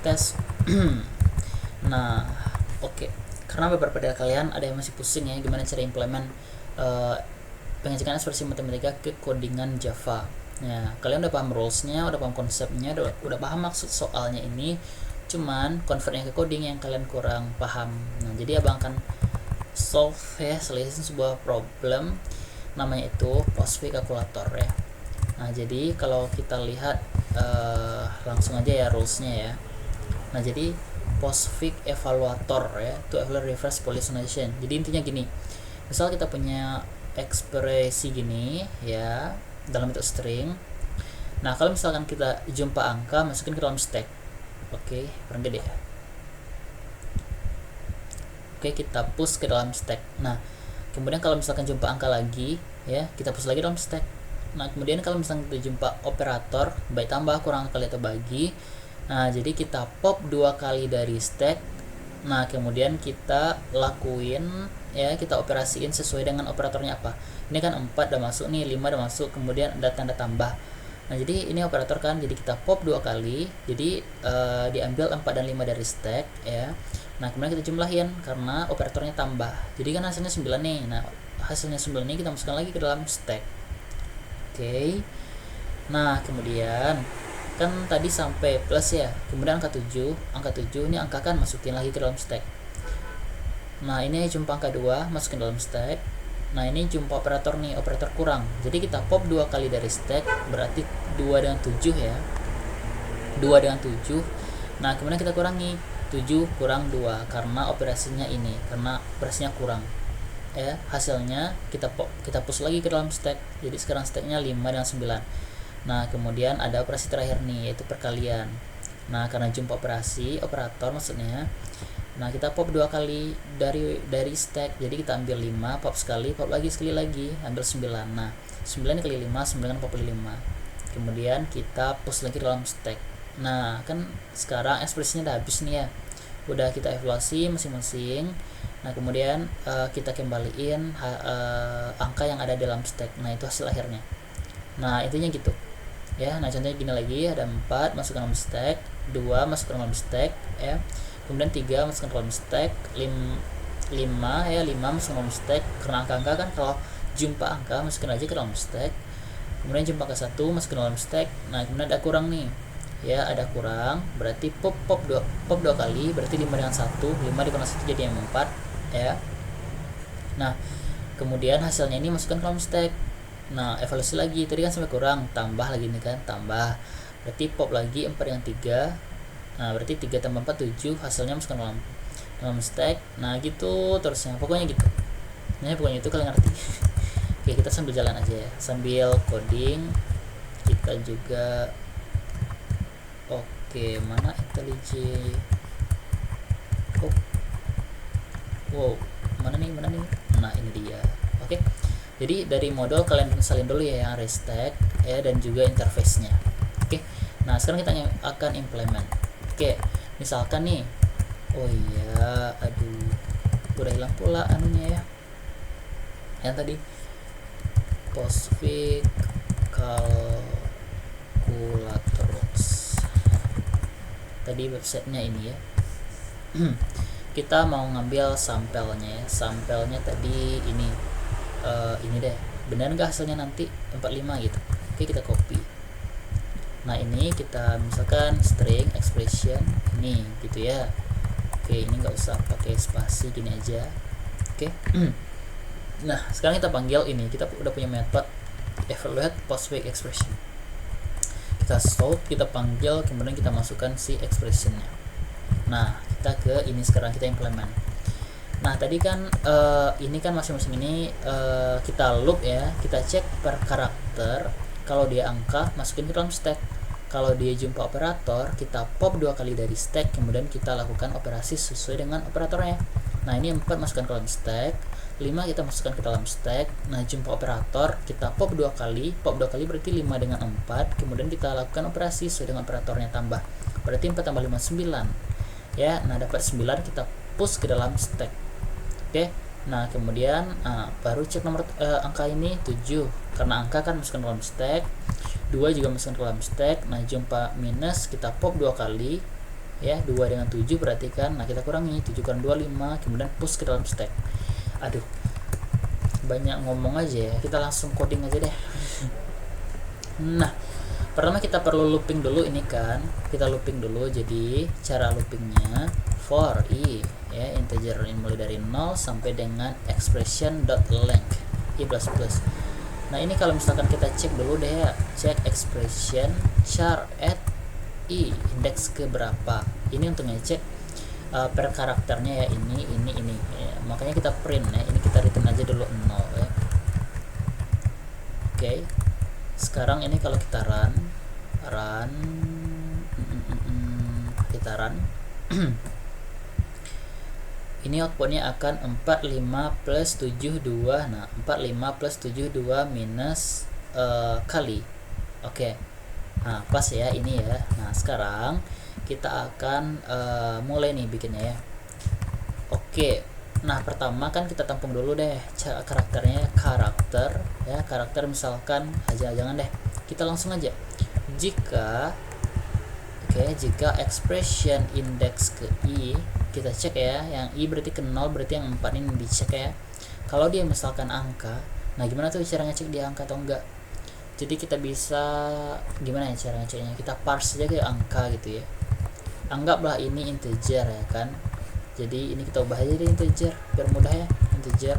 tes. Nah, oke. Karena beberapa dari kalian ada yang masih pusing ya gimana cara implement pengecekan ekspresi matematika ke codingan Java. Nah, kalian udah paham rulesnya, udah paham konsepnya, udah paham maksud soalnya ini. Cuman convertnya ke coding yang kalian kurang paham. Nah, jadi abang akan solve ya, solution sebuah problem namanya itu POSIX kalkulator ya. Nah, jadi kalau kita lihat langsung aja ya rulesnya ya. Nah, jadi POSIX evaluator ya, to evaluate reverse Polish notation. Jadi intinya gini, misal kita punya ekspresi gini ya dalam bentuk string. Nah, kalau misalkan kita jumpa angka, masukin ke dalam stack. Oke, kurang gede ya. Oke, kita push ke dalam stack. Nah, kemudian kalau misalkan jumpa angka lagi ya, kita push lagi dalam stack. Nah, kemudian kalau misalkan kita jumpa operator baik tambah, kurang, kali, atau bagi. Nah, jadi kita pop 2 kali dari stack. Nah, kemudian kita lakuin ya, kita operasiin sesuai dengan operatornya apa. Ini kan 4 udah masuk nih, 5 udah masuk, kemudian ada tanda tambah. Nah, jadi ini operator kan, jadi kita pop 2 kali. Jadi diambil 4 dan 5 dari stack ya. Nah, kemudian kita jumlahin karena operatornya tambah. Jadi kan hasilnya 9 nih. Nah, hasilnya 9 ini kita masukkan lagi ke dalam stack. Oke. Nah, kemudian kan tadi sampai plus ya. Kemudian angka 7 ini angka kan masukin lagi ke dalam stack. Nah, ini jumpa angka 2, masukin dalam stack. Nah, ini jumpa operator nih, operator kurang. Jadi kita pop 2 kali dari stack, berarti 2 dengan 7 ya. 2 dengan 7. Nah, kemudian kita kurangi 7 kurang 2 karena operasinya ini, karena operasinya kurang. Ya, hasilnya kita push lagi ke dalam stack. Jadi sekarang stacknya 5 dan 9. Nah, kemudian ada operasi terakhir nih, yaitu perkalian. Nah, karena jumpa operator maksudnya. Nah, kita pop 2 kali dari stack. Jadi kita ambil 5, pop sekali lagi, ambil 9. Nah, 9 kali 5, 9 kan 45. Kemudian kita push lagi dalam stack. Nah, kan sekarang ekspresinya udah habis nih ya. Udah kita evaluasi masing-masing. Nah, kemudian kita kembaliin angka yang ada dalam stack. Nah, itu hasil akhirnya. Nah, intinya gitu. Ya, nah contohnya gini lagi, ada 4 masukkan dalam stack, 2 masukkan dalam stack ya. Kemudian 3 masukkan dalam stack, 5 ya, 5 masukkan dalam stack. Karena angka-angka kan kalau jumpa angka masukin aja ke dalam stack. Kemudian jumpa ke 1 masukin dalam stack. Nah, kemudian ada kurang nih. Ya, ada kurang, berarti pop 2 kali, berarti 5 dengan 1, 5 dikurang 1 jadi 4 ya. Nah, kemudian hasilnya ini masukkan ke dalam stack. Nah, evaluasi lagi, tadi kan sampai kurang, tambah lagi nih kan, tambah, berarti pop lagi 4 dengan 3. Nah, berarti 3 tambah 4 7, hasilnya masukkan dalam stack. Nah, gitu terusnya, pokoknya gitu. Nah, pokoknya itu kalian ngerti. Oke, kita sambil jalan aja ya, sambil coding. Kita juga oke, mana IntelliJ? Oh, wow, mana nih? Nah, ini dia. Oke, jadi dari model kalian salin dulu ya yang restack ya, dan juga interface-nya. Oke, nah sekarang kita akan implement. Oke, misalkan nih, oh iya, aduh, udah hilang pula anunya ya, yang tadi POSIX calculator tadi websitenya ini ya. Kita mau ngambil sampelnya ya. Sampelnya tadi ini deh, benar nggak hasilnya nanti 45 gitu. Oke, kita copy. Nah, ini kita misalkan string expression ini gitu ya. Oke, ini nggak usah pakai spasi, gini aja. Oke. Nah, sekarang kita panggil ini, kita udah punya method evaluate POSIX expression. Kita solve, kita panggil, kemudian kita masukkan si expressionnya. Nah, kita ke ini sekarang, kita implement. Nah, tadi kan ini kan masing-masing ini kita loop ya, kita cek per karakter. Kalau dia angka, masukin ke dalam stack. Kalau dia jumpa operator, kita pop 2 kali dari stack, kemudian kita lakukan operasi sesuai dengan operatornya. Nah, ini 4 masukkan ke dalam stack, 5 kita masukkan ke dalam stack. Nah, jumpa operator, kita pop 2 kali berarti 5 dengan 4, kemudian kita lakukan operasi sesuai dengan operatornya tambah. Berarti 4 tambah 5 9. Ya, nah dapat 9, kita push ke dalam stack. Oke. Nah, kemudian baru cek nomor angka ini 7 karena angka kan masukkan dalam stack. 2 juga masukkan ke dalam stack. Nah, jumpa minus, kita pop 2 kali ya. 2 dengan 7 berarti kan, nah kita kurangi 7 kurang 2 5, kemudian push ke dalam stack. Aduh, banyak ngomong aja ya, kita langsung coding aja deh. Nah, pertama kita perlu looping dulu ini kan, kita looping dulu. Jadi cara loopingnya for i ya, integer ini mulai dari 0 sampai dengan expression.length i plus plus. Nah ini kalau misalkan kita cek dulu deh ya, cek expression char at i indeks ke berapa, ini untuk ngecek per karakternya ya, ini ya. Makanya kita print ya, ini kita return aja dulu 0 ya. Oke, sekarang ini kalau kita run kita run ini outputnya akan 45 plus 72. Nah 45 plus 72 minus kali. Oke, nah pas ya ini ya. Nah sekarang kita akan mulai nih bikinnya ya. Oke, nah pertama kan kita tampung dulu deh karakternya, karakter ya, karakter misalkan aja, jangan deh, kita langsung aja jika jika expression index ke i, kita cek ya, yang i berarti ke 0, berarti yang 4 ini dicek ya. Kalau dia misalkan angka, nah gimana tuh cara ngecek dia angka atau enggak? Jadi kita bisa gimana ya cara ngeceknya, kita parse aja ke angka gitu ya. Anggaplah ini integer ya kan, jadi ini kita ubah aja jadi integer biar mudah ya, integer.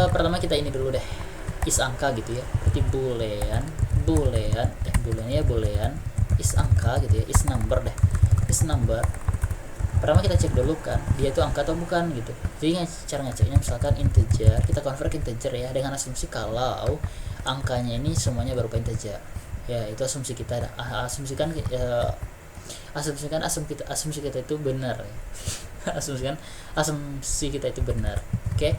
Pertama kita ini dulu deh, is angka gitu ya, berarti boolean is angka gitu ya, is number deh, is number. Pertama kita cek dulu kan dia itu angka atau bukan gitu. Jadi cara ngeceknya misalkan integer, kita convert ke integer ya, dengan asumsi kalau angkanya ini semuanya berupa integer ya, itu asumsi kita. Asumsi kita itu benar ya. asumsi kita itu benar. Oke.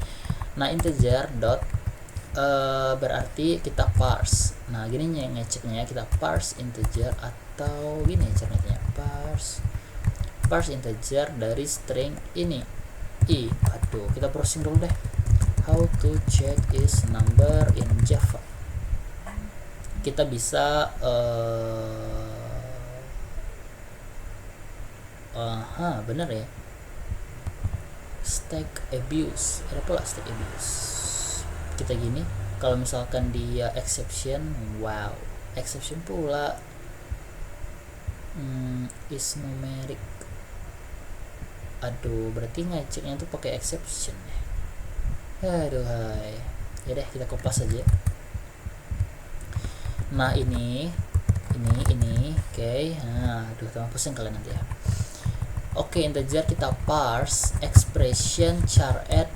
Nah integer dot berarti kita parse. Nah gini ngeceknya, kita parse integer atau gini caranya, parse integer dari string ini i. Aduh, kita browsing dulu deh, how to check is number in Java. Kita bisa bener ya, stack abuse, ada pula stack abuse. Kita gini, kalau misalkan dia exception, wow, exception pula, is numeric. Aduh, berarti ngeceknya tuh pakai exception ya. Aduh hai, ya deh kita kopas aja. Nah ini oke. Nah aduh, tambah pusing kalian nanti ya. Oke, integer kita parse expression char at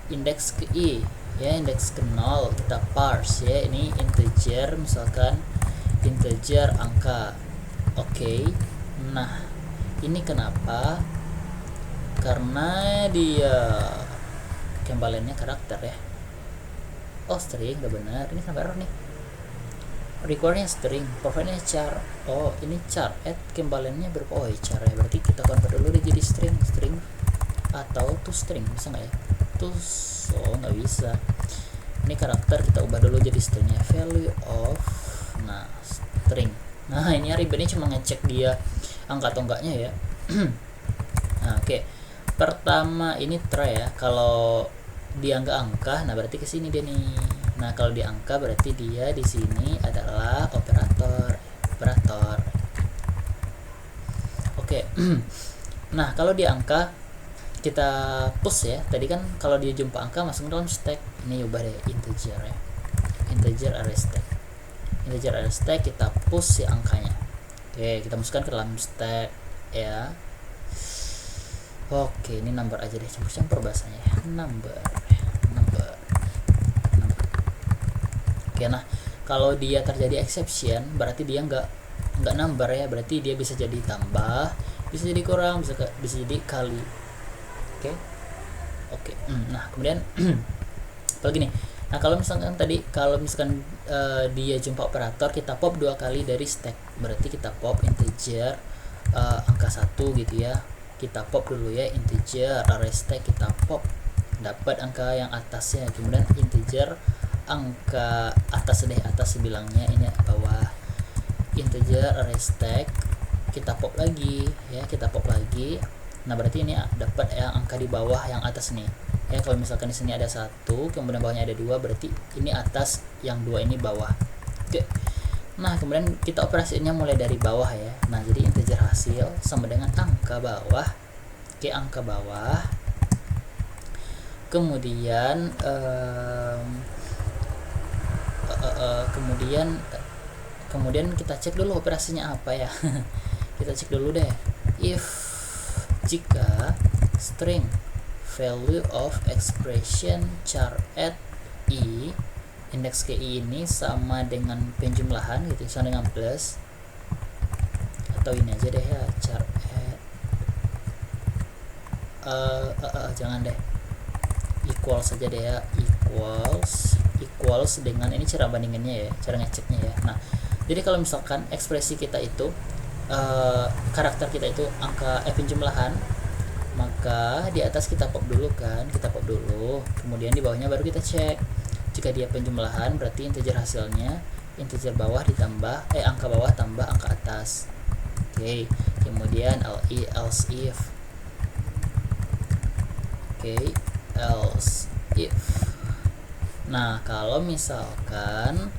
index ke i ya, index ke 0 kita parse ya, ini integer misalkan integer angka. Oke. Nah ini kenapa, karena dia kembalannya karakter ya. Oh string, gak benar, ini kenapa error nih, require-nya string, provide-nya char. Oh ini char, add kembalannya berupa char ya, berarti kita convert dulu dia jadi string atau to string, bisa nggak ya? Nggak bisa. Ini karakter kita ubah dulu jadi stringnya, value of string. Nah ini ribetnya cuma ngecek dia angka atau enggaknya ya. Nah oke. Pertama ini try ya, kalau dia nggak angka, nah berarti kesini dia nih. Nah kalau dia angka berarti dia di sini adalah operator. Oke. Nah kalau dia angka kita push ya, tadi kan kalau dia jumpa angka masuk dalam stack, ini ubah deh integer ya, integer array stack, kita push si angkanya. Oke, kita masukkan ke dalam stack ya. Oke, ini number aja deh, campur bahasanya ya, number. Oke, nah kalau dia terjadi exception berarti dia nggak number ya, berarti dia bisa jadi tambah, bisa jadi kurang, bisa jadi kali. Oke. Nah kemudian kalau gini, nah kalau misalkan dia jumpa operator, kita pop 2 kali dari stack, berarti kita pop integer angka 1 gitu ya, kita pop dulu ya integer array stack, kita pop dapat angka yang atasnya, kemudian integer angka atas bilangnya, ini bawah integer integer array stack, kita pop lagi ya, kita pop lagi. Nah berarti ini dapat yang angka di bawah yang atas nih ya. Kalau misalkan di sini ada 1 kemudian bawahnya ada 2, berarti ini atas, yang 2 ini bawah. Oke. Nah kemudian kita operasinya mulai dari bawah ya. Nah jadi integer hasil sama dengan angka bawah. Oke, angka bawah. Kemudian kemudian kita cek dulu operasinya apa ya. Kita cek dulu deh. If jika string value of expression char at i, indeks ke i ini sama dengan penjumlahan gitu, sama dengan plus, atau ini aja deh ya, char at jangan deh, equal saja deh ya, equals dengan ini cara bandingannya ya, cara ngeceknya ya. Nah jadi kalau misalkan ekspresi kita itu karakter kita itu angka penjumlahan, maka di atas kita pop dulu kan, kita pop dulu, kemudian di bawahnya baru kita cek. Jika dia penjumlahan berarti integer hasilnya integer bawah ditambah angka bawah tambah angka atas. Oke, kemudian else if. Oke, else if. Nah kalau misalkan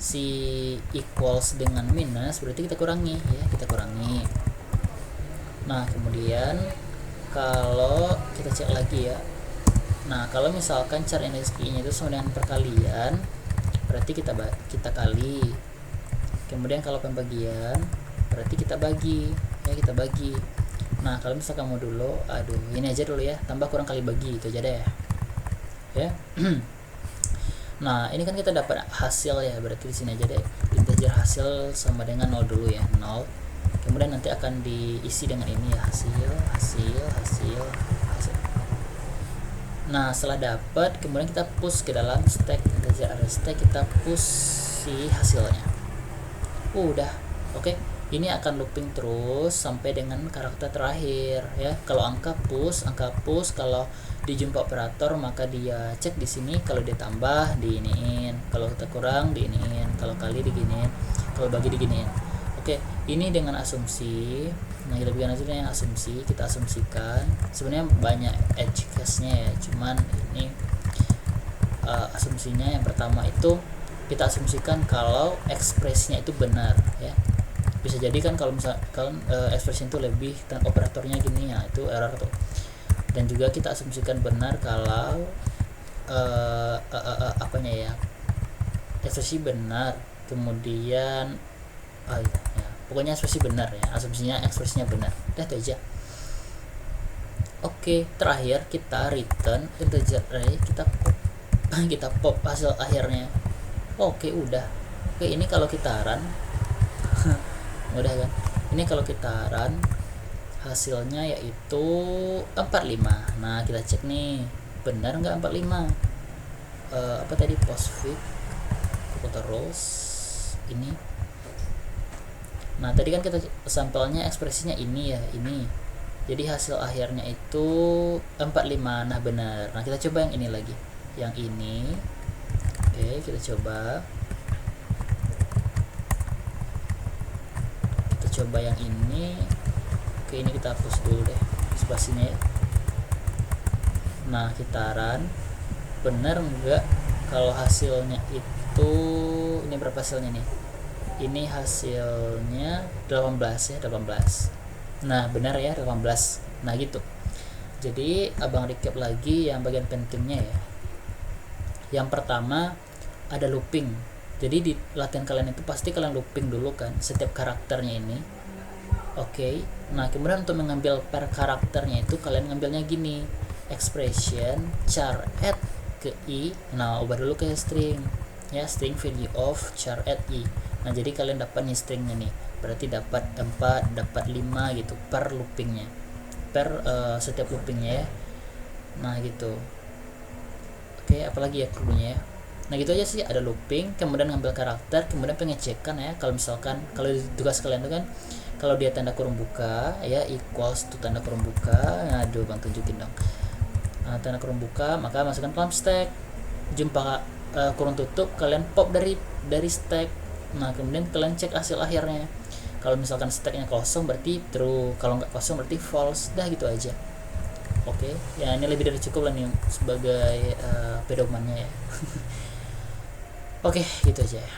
si equals dengan minus berarti kita kurangi ya, kita kurangi. Nah kemudian kalau kita cek lagi ya, nah kalau misalkan char indeks i-nya itu sama dengan perkalian berarti kita kali, kemudian kalau pembagian berarti kita bagi ya, kita bagi. Nah kalau misalkan mau dulu, ini aja dulu ya, tambah kurang kali bagi, itu aja deh ya. Nah ini kan kita dapat hasil ya, berarti di sini aja deh, integer hasil sama dengan 0 dulu ya, 0. Kemudian nanti akan diisi dengan ini ya, hasil. Nah setelah dapat, kemudian kita push ke dalam stack integer array stack, kita push si hasilnya. Udah, oke. Ini akan looping terus sampai dengan karakter terakhir ya. Kalau angka push, kalau dijumpa operator maka dia cek di sini, kalau dia tambah diiniin, kalau kita kurang diiniin, kalau kali diginiin, kalau bagi diginiin. Oke, ini dengan asumsi. Nah kita bikin aja yang asumsi, kita asumsikan. Sebenarnya banyak edge case-nya ya, cuman ini asumsinya yang pertama itu kita asumsikan kalau ekspresinya itu benar ya. Bisa jadi kan kalau misalkan ekspresi itu lebih dan operatornya gini ya, itu error tuh. Dan juga kita asumsikan benar kalau apanya ya, ekspresi benar, kemudian ya, pokoknya ekspresi benar ya, asumsinya ekspresinya benar. Udah itu aja. Oke, terakhir kita return integer array, kita pop hasil akhirnya. Oke, udah. Oke, ini kalau kita run udah kan, ini kalau kita run hasilnya yaitu 45. Nah kita cek nih, benar nggak 45? Apa tadi, postfix terus ini. Nah tadi kan kita sampelnya ekspresinya ini ya, ini, jadi hasil akhirnya itu 45. Nah benar. Nah kita coba yang ini lagi, yang ini. Oke, kita coba yang ini. Oke, ini kita hapus dulu deh spasinya ya. Nah kita run, bener enggak kalau hasilnya itu, ini berapa hasilnya nih, ini hasilnya 18 ya, 18. Nah benar ya, 18. Nah gitu. Jadi abang recap lagi yang bagian pentingnya ya. Yang pertama ada looping. Jadi di latihan kalian itu pasti kalian looping dulu kan setiap karakternya ini. Oke. Nah kemudian untuk mengambil per karakternya itu kalian ngambilnya gini, expression char at ke i. Nah ubah dulu ke string ya, string value of char at i. Nah jadi kalian dapat nih stringnya nih, berarti dapat 4, dapat 5 gitu per loopingnya, per setiap loopingnya ya. Nah gitu. Oke, apalagi ya klunya ya. Nah gitu aja sih, ada looping, kemudian ngambil karakter, kemudian pengecekan ya. Kalau misalkan kalau tugas kalian itu kan kalau dia tanda kurung buka ya, equals to tanda kurung buka. Nah, aduh bang tunjukin dong. Nah, tanda kurung buka maka masukkan ke dalam stack. Jumpa kurung tutup, kalian pop dari stack. Nah kemudian kalian cek hasil akhirnya. Kalau misalkan stacknya kosong berarti true, kalau nggak kosong berarti false. Dah gitu aja. Oke, ya ini lebih dari cukup lah nih sebagai pedomannya ya. Oke, gitu aja ya.